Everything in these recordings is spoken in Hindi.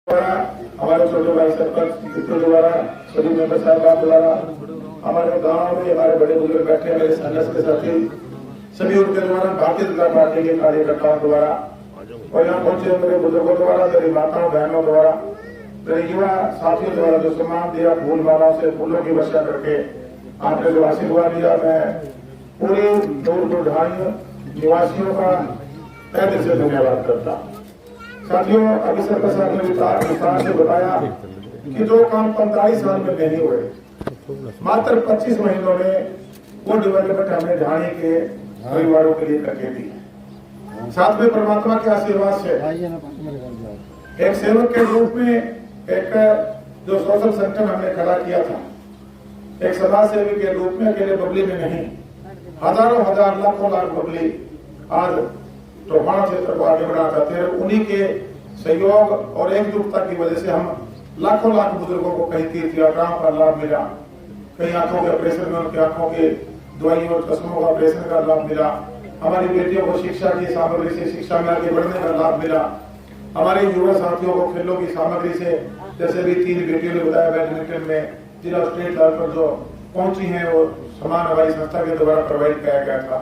हमारे छोटे भाई सरपंच द्वारा, सभी मेंबर साहब द्वारा, हमारे गांव में हमारे बड़े बुजुर्ग बैठे हैं, मेरे संघर्ष के साथी सभी उनके द्वारा, भारतीय जनता पार्टी के कार्यकर्ताओं द्वारा और यहाँ पहुंचे मेरे बुजुर्गों द्वारा, मेरी माताओं बहनों द्वारा, मेरे युवा साथियों द्वारा जो सम्मान दिया, फूल मालाओं से फूलों की वर्षा करके आपने जो आशीर्वाद दिया, मैं पूरे दूर दूरधारी निवासियों का तहे दिल से धन्यवाद करता हूँ। साथियों, अभी सरकार साहब ने विस्तार से बताया कि जो काम 45 साल में नहीं हुए, मात्र 25 महीनों में वो डेवलपमेंट हमने ढाणी के परिवारों के लिए करके दी। साथ में परमात्मा के आशीर्वाद से एक सेवक के रूप में एक जो सोशल संगठन हमने खड़ा किया था, एक समाज सेवी के रूप में अकेले बबली में नहीं, हजारों हजार लाखों लाख बबली आज टोहाना क्षेत्र को आगे बढ़ाना चाहते हैं। उन्हीं के सहयोग और एकजुटता की वजह से हम लाखों लाख बुजुर्गों को कहीं तीर्थ यात्राओं का लाभ मिला, कई आंखों के ऑपरेशन में उनकी आंखों के दवाई और चश्मों का ऑपरेशन का लाभ मिला, हमारी बेटियों को शिक्षा की सामग्री से शिक्षा में आगे बढ़ने का लाभ मिला, हमारे युवा साथियों को खेलों की सामग्री से, जैसे भी 3 बेटियों ने बताया बैडमिंटन में जिला स्टेट लेवल पर जो पहुंची है वो समान हमारी संस्था के द्वारा प्रोवाइड किया गया था,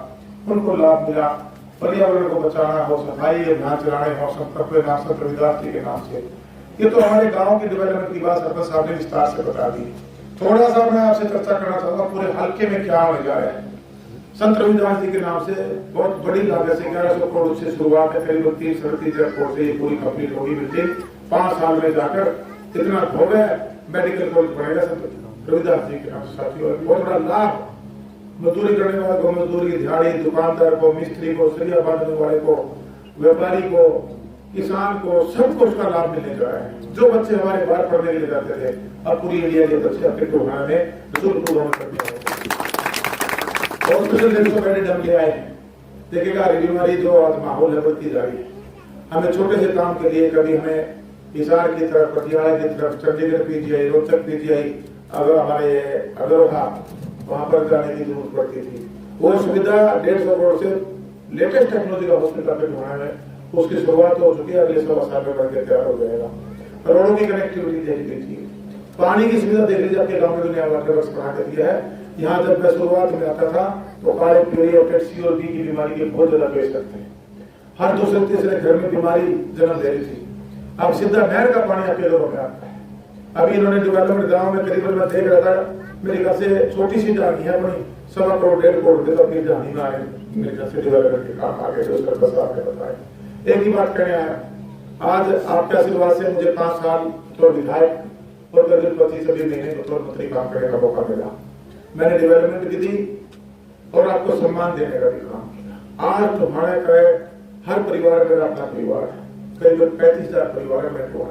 उनको लाभ मिला। पर्यावरण को बचाना हो, सफाई अभियान चलाने हो, संपर्क नाम विद्यार्थी के नाम से, ये तो हमारे गांव की डेवलपमेंट की बात सरपंच साहब ने विस्तार से बता दी। थोड़ा सा मैं आपसे चर्चा करना चाहूंगा पूरे हल्के में क्या होने जा रहा है। संत रविदास जी के नाम से बहुत बड़ी लागत से 1100 करोड़ से शुरुआत है, करीब 30-37 करोड़ से ये पूरी कंप्लीट होगी। बिल्कुल 5 साल में जाकर इतना हो गया, मेडिकल कॉलेज बनेगा संत रविदास जी के नाम से। साथियों, बहुत बड़ा लाभ मजदूरी करने वाले को मजदूरी, दिहाड़ी, दुकानदार को, मिस्त्री को, सरिया बांधने वाले को, व्यापारी को, किसान को, सबको उसका लाभ मिलने जा रहा है। जो बच्चे हमारे बाहर पढ़ने के लिए जाते थे, अब पूरी इंडिया के बच्चे अपने टोहाना में निःशुल्क कर दिया। हॉस्पिटल 150 बेड हम ले आए। देखिएगा बीमारी जो आज माहौल है बढ़ती जा रही है। हमें छोटे से काम के लिए कभी हमें हिसार की तरफ, पटियाला की तरफ, चंडीगढ़ पीजीआई, रोहतक पीजीआई, अगर हमारे अगरोहा वहां पर जाने की जरूरत पड़ती थी। वो सुविधा 150 करोड़ से लेटेस्ट टेक्नोलॉजी का हॉस्पिटल पे ढूंढना है, उसकी शुरुआत हो चुकी है, अगले 100 साल में बढ़कर तैयार हो जाएगा। करोड़ों की कनेक्टिविटी देख लीजिए, पानी की सुविधा देख लीजिए, आपके गाँव में दुनिया वाटर वर्क्स बना के दिया है। यहाँ जब मैं शुरुआत में आता था तो काले पीली और सी और बी की बीमारी के बहुत ज्यादा पेशेंट थे, हर दूसरे तीसरे घर में बीमारी जन्म ले रही थी। अब सीधा नहर का पानी आपके लोगों में आता है। अभी इन्होंने डेवलपमेंट गाँव में करीबन मैं देख रहा था, मेरे घर से छोटी सी जानी है अपनी 1.25 करोड़ 1.5 करोड़ दे, तो अपनी जानी में आए मेरे घर से डेवलपमेंट के काम आगे जो सरपंच साहब ने बताया। एक ही बात कहने आया, आज आपके आशीर्वाद से मुझे 5 साल तो विधायक और करीब 25 महीने बतौर मंत्री काम करने का मौका मिला। मैंने डेवलपमेंट भी दी और आपको सम्मान देने का भी काम किया। आज तुम्हारे का हर परिवार मेरा अपना परिवार है, करीबन 35,000 परिवार है मेरे को,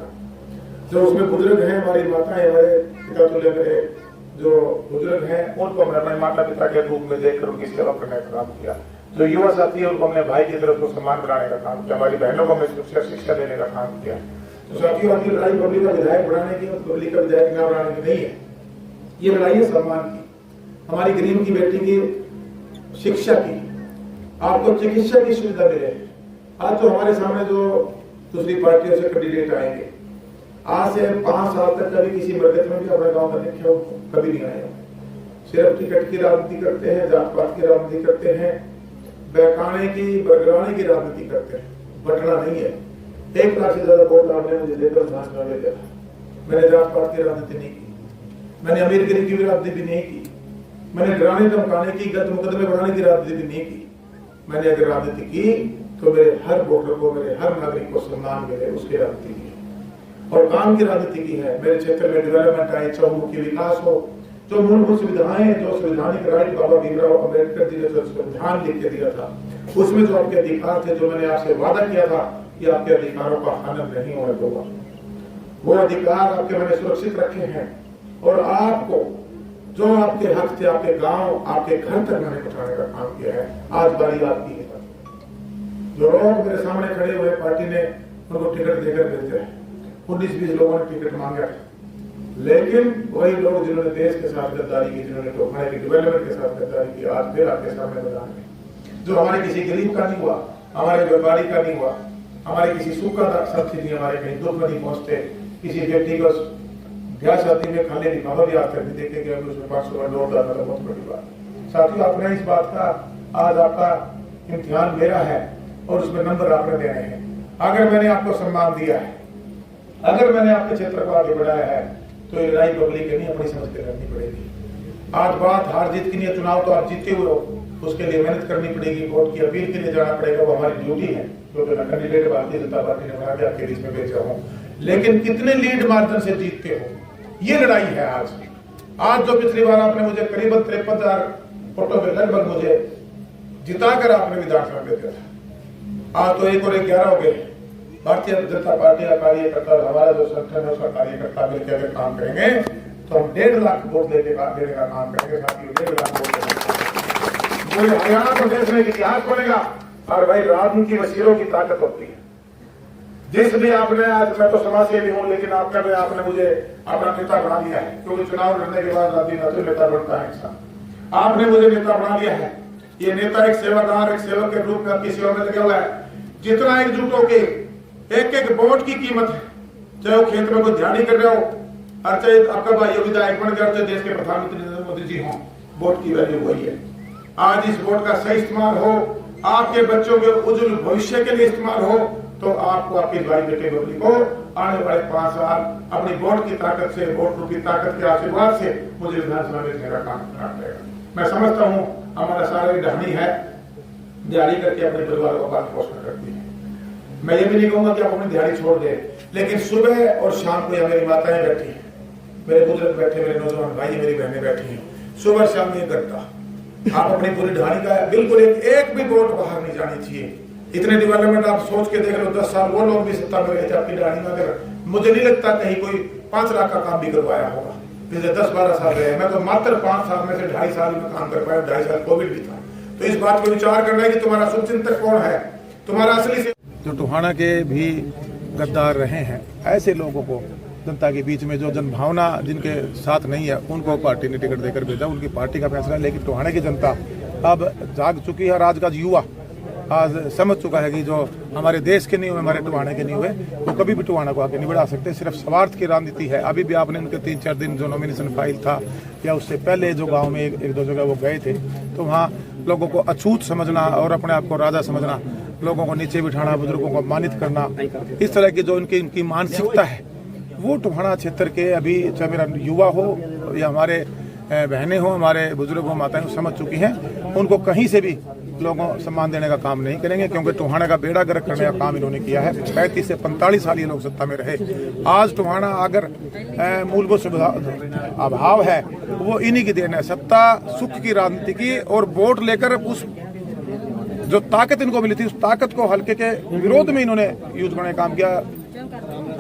जो उसमें बुजुर्ग हैं, हमारी माताएं, हमारे पिता तुल्य मेरे जो बुजुर्ग हैं, उनको हमने अपने माता पिता के रूप में देखकर उनकी सेवा करने का काम किया। जो युवा साथी है उनको हमने भाई की तरफ को सम्मान बनाने का काम किया, हमारी बहनों को हमने शिक्षा देने का काम किया। तो साथियों, आपकी लड़ाई पब्लिक का विधायक बनाने की, पब्लिक का विधायक न बनाने की नहीं है, ये लड़ाई है सम्मान की, हमारी गरीब की बेटी की शिक्षा की, आपको चिकित्सा की सुविधा मिले। आज तो हमारे सामने जो दूसरी पार्टियों से कैंडिडेट आएंगे, आज से 5 साल तक कभी किसी मरकज में भी अपने गांव में देखे कभी नहीं आए। सिर्फ टिकट की राजनीति करते हैं, जात पात की राजनीति करते हैं, बहकाने की, बरगलाने की राजनीति करते हैं, बटना नहीं है। 1 लाख से ज्यादा वोट आपने मुझे देकर भाषण में दिया। मैंने जात पात की राजनीति नहीं की, मैंने अमीर गरीब की राजनीति भी नहीं की, मैंने डराने धमकाने की, गलत मुकदमे बढ़ाने की राजनीति भी नहीं की। मैंने अगर राजनीति की तो मेरे हर वोटर को, मेरे हर नागरिक को सम्मान मिले, उसकी राजनीति की और काम की राजनीति की है। मेरे क्षेत्र में डेवलपमेंट आए, चौमुखी विकास हो, जो मूलभूत सुविधाएं, जो संवैधानिक राइट बाबा भीमराव अम्बेडकर जी ने जो संविधान लिख के दिया था, उसमें जो आपके अधिकार थे, जो मैंने आपसे वादा किया था कि आपके अधिकारों का हनन नहीं होने दूंगा, वो अधिकार आपके मैंने सुरक्षित रखे हैं। और आपको जो आपके हक थे, आपके गांव, आपके घर तक मैंने पहुंचाने का काम किया है। आज बारी आपकी है। जो लोग मेरे सामने खड़े हुए, पार्टी ने उनको टिकट देकर भेजे हैं, 19-20 लोगों ने टिकट मांगा है, लेकिन वही लोग जिन्होंने देश के साथ गद्दारी की, जिन्होंने टोहाने की डेवलपमेंट के साथ गद्दारी की, आज फिर आपके सामने मैदान में, जो हमारे किसी गरीब का नहीं हुआ, हमारे व्यापारी का नहीं हुआ, हमारे किसी सूखा साथी नहीं, हमारे कहीं दुख में नहीं पहुंचते, किसी व्यक्ति को ब्याह शादी में खाने की खबर भी आज तक नहीं देखे कि उसमें 500 नोट डालना तो बहुत बड़ी बात। साथियों, आपने इस बात का आज आपका इम्तिहान मेरा है और उसमें नंबर आपने देने हैं। अगर मैंने आपको सम्मान दिया है, अगर मैंने आपके क्षेत्र को आगे बढ़ाया है, तो ये लड़ाई पब्लिक के नहीं अपनी समझ के करनी पड़ेगी। आज बात हार जीत की नहीं है, चुनाव तो आप जीते हुए हो, उसके लिए मेहनत करनी पड़ेगी, वोट की अपील के लिए जाना पड़ेगा, वो हमारी ड्यूटी है, क्योंकि मैं कैंडिडेट भारतीय जनता पार्टी ने बना के आपके बीच में भेजा हूँ। लेकिन कितने लीड मार्जिन से जीतते हो, ये लड़ाई है आज जो पिछली बार आपने मुझे करीबन 53,000 वोटों में लगभग मुझे जिताकर आपने विधानसभा में दिया था, आज तो 1 और 11 हो गए। भारतीय जनता पार्टी का कार्यकर्ता, हमारा जो संगठन है उसका कार्यकर्ता मिलकर अगर काम करेंगे तो हम 1.5 लाख वोट देने का काम करेंगे। साथियों, 1.5 लाख वोट पूरे हरियाणा प्रदेश में इतिहास बनेगा। और भाई, राजनीति में सिरों की ताकत होती है। जिसलिए आपने आज, मैं तो समाज सेवी हूँ, लेकिन आपने मुझे अपना नेता बना लिया है, क्योंकि चुनाव लड़ने के बाद राजनीति नेता बनता है इंसान। आपने मुझे नेता बना लिया है। ये नेता एक सेवादार, एक सेवक के रूप में आपकी सेवा में लगा हुआ है। जितना एकजुट होकर एक वोट की कीमत है, चाहे वो खेत में कोई ध्यान कर रहे हो, और चाहे आपका भाई विधायक बन गया, चाहे देश के प्रधानमंत्री नरेंद्र मोदी जी हों, वोट की वैल्यू वही है। आज इस वोट का सही इस्तेमाल हो, आपके बच्चों के उज्जवल भविष्य के लिए इस्तेमाल हो, तो आपको आपकी भाई बेटे बबली को आने वाले 5 साल अपनी वोट की ताकत से, वोट रूपी ताकत के आशीर्वाद से मुझे विधानसभा में मेरा काम करना पड़ेगा। मैं समझता हूँ हमारा सारा ढाणी है, दिहाड़ी करके अपने परिवार को पालन पोषण करती है। मैं ये भी नहीं कहूंगा कि आप अपनी दिहाड़ी छोड़ दें, लेकिन सुबह और शाम को मेरी माताएं बैठी हैं, मेरे बुजुर्ग बैठे, मेरे नौजवान भाई, मेरी बहनें बैठी हैं, सुबह शाम 1 घंटा आप अपनी पूरी ढाणी का बिल्कुल एक भी वोट बाहर नहीं जानी चाहिए। इतने डेवलपमेंट आप सोच के देख लो, 10 साल वो लोग भी सत्ता में रहे थे आपकी ढाणी में, अगर मुझे नहीं लगता कहीं कोई 5 लाख का काम भी करवाया होगा। पिछले 10-12 साल रहे, मैं तो मात्र 5 साल में से 2.5 साल में काम कर पाया, 2.5 साल कोविड भी था। तो इस बात पर विचार करना है कि तुम्हारा शुभचिंतक कौन है, तुम्हारा असली से जो टोहाना के भी गद्दार रहे हैं, ऐसे लोगों को जनता के बीच में जो जनभावना जिनके साथ नहीं है, उनको पार्टी ने टिकट देकर भेजा, उनकी पार्टी का फैसला। लेकिन टोहाना की जनता अब जाग चुकी है और आज का युवा आज समझ चुका है कि जो हमारे देश के नहीं हुए, हमारे टोहाने के नहीं हुए, वो कभी भी टोहाना को आगे नहीं बढ़ा सकते। सिर्फ स्वार्थ की राजनीति है। अभी भी आपने उनके 3-4 दिन जो नॉमिनेशन फाइल था, या उससे पहले जो गांव में एक दो जगह वो गए थे, तो वहाँ लोगों को अछूत समझना और अपने आप को राजा समझना, लोगों को नीचे बिठाना, बुजुर्गों को अपमानित करना, इस तरह की जो इनकी मानसिकता है, वो टोहाना क्षेत्र के अभी चाहे मेरा युवा हो या हमारे बहनें हो, हमारे बुजुर्ग हो, माताएं समझ चुकी हैं। उनको कहीं से भी लोगों सम्मान देने का काम नहीं करेंगे, क्योंकि टोहाना का बेड़ा गर्क करने का काम इन्होंने किया है। 35 से 45 साल ये लोग सत्ता में रहे। आज टोहाना अगर मूलभूत अभाव है, वो इन्हीं की देन है, सत्ता सुख की राजनीति की, और वोट लेकर उस जो ताकत इनको मिली थी, उस ताकत को हल्के के विरोध में इन्होंने यूज करने का काम किया।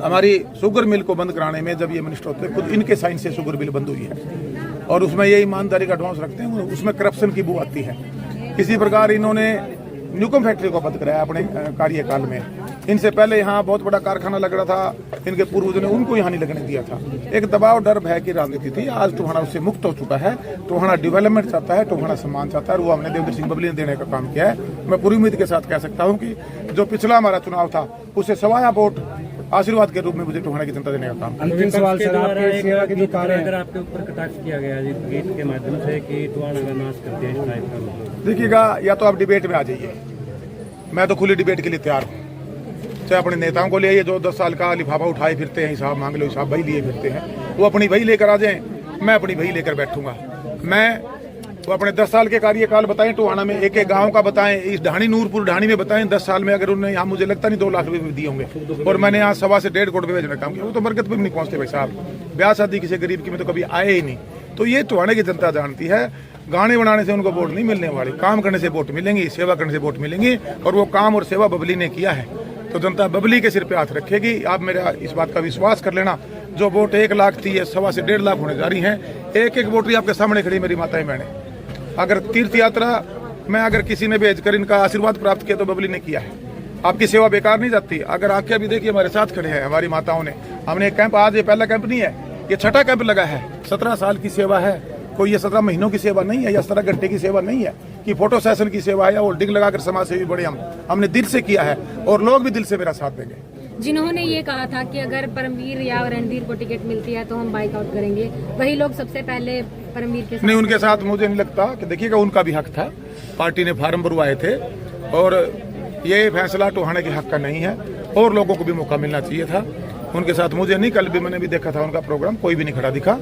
हमारी शुगर मिल को बंद कराने में जब ये मिनिस्टर होते हैं, खुद इनके साइन से शुगर मिल बंद हुई है, और उसमें ये ईमानदारी का एडवांस रखते हैं, उसमें करप्शन की बू आती है। किसी प्रकार इन्होंने न्यूकम फैक्ट्री को बंद कराया अपने कार्यकाल में। इनसे पहले यहाँ बहुत बड़ा कारखाना लग रहा था, इनके पूर्वजों ने उनको यहाँ नहीं लगने दिया था। एक दबाव डर भय की राजनीति थी। आज टोहाना उससे मुक्त हो चुका है। टोहाना डेवलपमेंट चाहता है, टोहाना सम्मान चाहता है, और वो हमने देवेंद्र सिंह बबली ने देने का काम किया है। मैं पूरी उम्मीद के साथ कह सकता हूँ कि जो पिछला हमारा चुनाव था, उससे सवाया वोट आशीर्वाद के रूप में मुझे टोहाना की जनता देने का काम। अंतिम सवाल सर, आपके सेवा की दुकान है, अगर आपके ऊपर कटाक्ष किया गया है गीत के माध्यम से कि टोहाना का नाश करते हैं, इस टाइप का, देखिएगा, या तो आप डिबेट में आ जाइए, मैं तो खुली डिबेट के लिए तैयार हूँ। चाहे अपने नेताओं को ले, जो 10 साल का लिफाफा उठाए फिरते हैं, हिसाब मांग लो, हिसाब वही लिए फिरते हैं, वो अपनी वही लेकर आ जाएं, मैं अपनी वही लेकर बैठूंगा। मैं तो अपने 10 साल के कार्यकाल बताएं, टोहाना में एक गांव का बताएं, इस ढाणी नूरपुर ढाणी में बताएं। 10 साल में अगर उन्होंने यहाँ, मुझे लगता नहीं 2 लाख रुपए दिए होंगे, और मैंने यहाँ 1.25 से 1.5 करोड़ रुपए भेजने का काम किया। वो तो बरकत पे भी नहीं पहुंचते भाई साहब। ब्याह शादी किसी गरीब की में तो कभी आए ही नहीं। तो ये टोहाने की जनता जानती है, गाने बनाने से उनको वोट नहीं मिलने वाली, काम करने से वोट मिलेंगी, सेवा करने से वोट मिलेंगी, और वो काम और सेवा बबली ने किया है, तो जनता बबली के सिर पे हाथ रखेगी। आप मेरा इस बात का विश्वास कर लेना। जो वोट 1 लाख थी, 1.25 से 1.5 लाख होने जा रही हैं। एक वोटरी आपके सामने खड़ी मेरी माताएं बहनें। अगर तीर्थ यात्रा में अगर किसी ने भेजकर इनका आशीर्वाद प्राप्त किया, तो बबली ने किया है। आपकी सेवा बेकार नहीं जाती। अगर आके अभी देखिए, हमारे साथ खड़े हैं हमारी माताओं ने, हमने एक कैंप, आज ये पहला कैंप नहीं है, ये 6ठा कैंप लगा है। 17 साल की सेवा है, कोई ये 17 महीनों की सेवा नहीं है, या 17 घंटे की सेवा नहीं है। कि फोटो सेशन की सेवा या होल्डिंग लगाकर समाज सेवी बड़े हमने दिल से किया है और लोग भी दिल से मेरा साथ देंगे। जिन्होंने ये कहा था कि अगर परमवीर या रणधीर को टिकट मिलती है तो हम बाइक आउट करेंगे, वही लोग सबसे पहले परमवीर के साथ नहीं, उनके साथ मुझे नहीं लगता कि देखिएगा उनका भी हक था, पार्टी ने फार्म भरवाए थे और ये फैसला टोहाने के हक का नहीं है और लोगों को भी मौका मिलना चाहिए था। उनके साथ मुझे नहीं, कल भी मैंने भी देखा था उनका प्रोग्राम, कोई भी नहीं खड़ा दिखा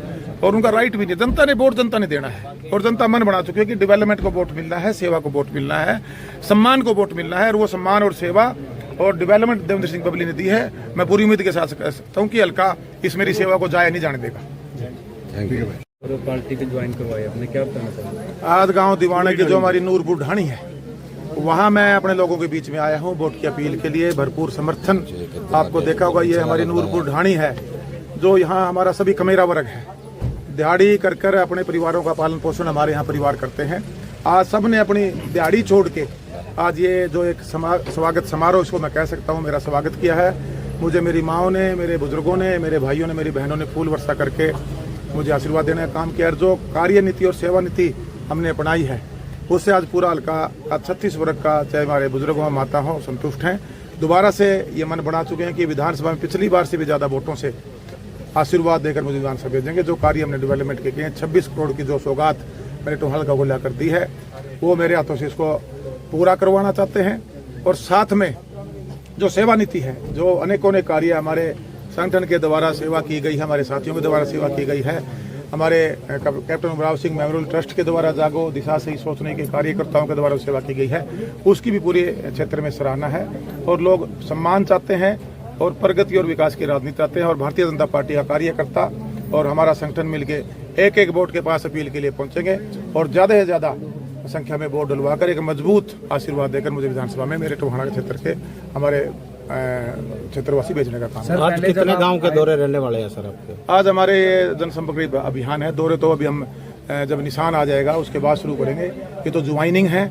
और उनका राइट भी नहीं। जनता ने वोट जनता ने देना है और जनता मन बना चुकी है कि डेवलपमेंट को वोट मिलना है, सेवा को वोट मिलना है, सम्मान को वोट मिलना है और वो सम्मान और सेवा और डेवलपमेंट देवेंद्र सिंह बबली ने दी है। मैं पूरी उम्मीद के साथ कह सकता हूँ कि हल्का इस मेरी सेवा को जाया नहीं जाने देगा। और पार्टी को ज्वाइन करवाई आपने, क्या बताना चाहेंगे? आज गांव दीवाने की जो हमारी नूरपुर ढाणी है वहां मैं अपने लोगों के बीच में आया हूं वोट की अपील के लिए। भरपूर समर्थन आपको देखा होगा, ये हमारी नूरपुर ढाणी है जो यहाँ हमारा सभी कमेरा वर्ग है, दिहाड़ी कर कर अपने परिवारों का पालन पोषण हमारे यहाँ परिवार करते हैं। आज सब ने अपनी दिहाड़ी छोड़ के आज ये जो एक स्वागत समारोह, इसको मैं कह सकता हूँ, मेरा स्वागत किया है। मुझे मेरी माओ ने, मेरे बुजुर्गों ने, मेरे भाइयों ने, मेरी बहनों ने फूल वर्षा करके मुझे आशीर्वाद देने का काम किया। जो कार्य नीति और सेवा नीति हमने अपनाई है उससे आज पूरा हल्का 36 वर्ग का, चाहे हमारे बुजुर्ग हो माता हो, संतुष्ट हैं। दोबारा से ये मन बना चुके हैं कि विधानसभा में पिछली बार से भी ज़्यादा वोटों से आशीर्वाद देकर मुझे विधानसभा भेजेंगे। जो कार्य हमने डेवलपमेंट के किए हैं, 26 करोड़ की जो सौगात मेरे टोहाल का गोला कर दी है, वो मेरे हाथों से इसको पूरा करवाना चाहते हैं। और साथ में जो सेवा नीति है, जो अनेकों ने कार्य हमारे संगठन के द्वारा सेवा की गई है, हमारे साथियों के द्वारा सेवा की गई है, हमारे captain Umrao Singh memorial trust के द्वारा जागो दिशा से ही सोचने के कार्यकर्ताओं के द्वारा सेवा की गई है, उसकी भी पूरे क्षेत्र में सराहना है। और लोग सम्मान चाहते हैं और प्रगति और विकास की राजनीति चाहते हैं। और भारतीय जनता पार्टी का कार्यकर्ता और हमारा संगठन मिलकर एक एक वोट के पास अपील के लिए पहुंचेंगे और ज़्यादा से ज़्यादा संख्या में वोट डलवाकर एक मजबूत आशीर्वाद देकर मुझे विधानसभा में मेरे टोहाना क्षेत्र के हमारे क्षेत्रवासी भेजने का काम। सर, आज कितने गांव के दौरे रहने वाले हैं सर आपके? आज हमारे जनसंपर्क अभियान है। दौरे तो अभी हम जब निशान आ जाएगा उसके बाद शुरू करेंगे। ये तो ज्वाइनिंग है,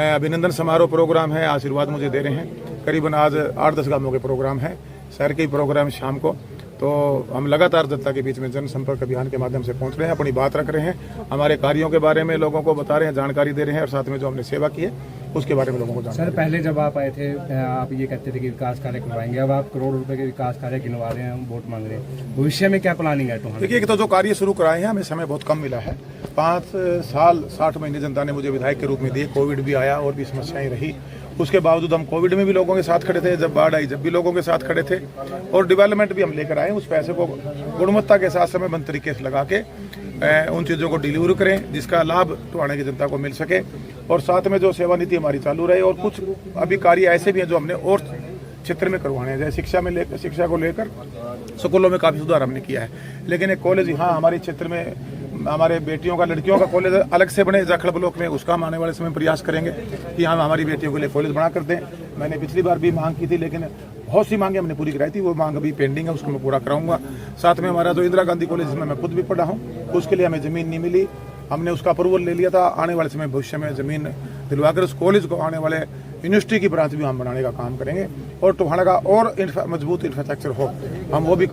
अभिनंदन समारोह प्रोग्राम है, आशीर्वाद मुझे दे रहे हैं। करीबन आज 8-10 गांवों के प्रोग्राम है, शहर के प्रोग्राम शाम को। तो हम लगातार जनता के बीच में जनसंपर्क अभियान के माध्यम से पहुंच रहे हैं, अपनी बात रख रहे हैं, हमारे कार्यों के बारे में लोगों को बता रहे हैं, जानकारी दे रहे हैं और साथ में जो हमने सेवा की है उसके बारे में लोगों को जानकारी। सर, पहले जब आप आए थे आप ये कहते थे कि विकास कार्य करवाएंगे, अब आप करोड़ रुपए के विकास कार्य गिनवा रहे हैं, वोट मांग रहे हैं, भविष्य में क्या प्लानिंग है टोहाना? देखिए, एक तो जो कार्य शुरू कराए हैं हमें समय बहुत कम मिला है। 5 साल 60 महीने जनता ने मुझे विधायक के रूप में दिए। कोविड भी आया और भी समस्याएं रही, उसके बावजूद हम कोविड में भी लोगों के साथ खड़े थे, जब बाढ़ आई जब भी लोगों के साथ खड़े थे और डेवलपमेंट भी हम लेकर आए। उस पैसे को गुणवत्ता के साथ समयबद्ध तरीके से लगा के उन चीज़ों को डिलीवर करें जिसका लाभ टोहाने की जनता को मिल सके। और साथ में जो सेवा नीति हमारी चालू रहे और कुछ अभी कार्य ऐसे भी हैं जो हमने और क्षेत्र में करवाने हैं, जैसे शिक्षा को लेकर स्कूलों में काफ़ी सुधार हमने किया है। लेकिन एक कॉलेज यहाँ हमारे क्षेत्र में, हमारे बेटियों का, लड़कियों का कॉलेज अलग से बने जाखड़ ब्लॉक में, उसका हम आने वाले समय प्रयास करेंगे कि हम हमारी बेटियों के लिए कॉलेज बना कर दें। मैंने पिछली बार भी मांग की थी लेकिन बहुत सी मांगे हमने पूरी कराई थी, वो मांग अभी पेंडिंग है, उसको मैं पूरा कराऊंगा। साथ में हमारा जो इंदिरा गांधी कॉलेज जिसमें मैं खुद भी पढ़ा हूँ, उसके लिए हमें ज़मीन नहीं मिली, हमने उसका अप्रूवल ले लिया था। आने वाले समय भविष्य में ज़मीन दिलवाकर उस कॉलेज को आने वाले यूनिवर्सिटी की ब्रांच भी हम बनाने का काम करेंगे और टोहाना का और मजबूत इंफ्रास्ट्रक्चर हो, हम वो भी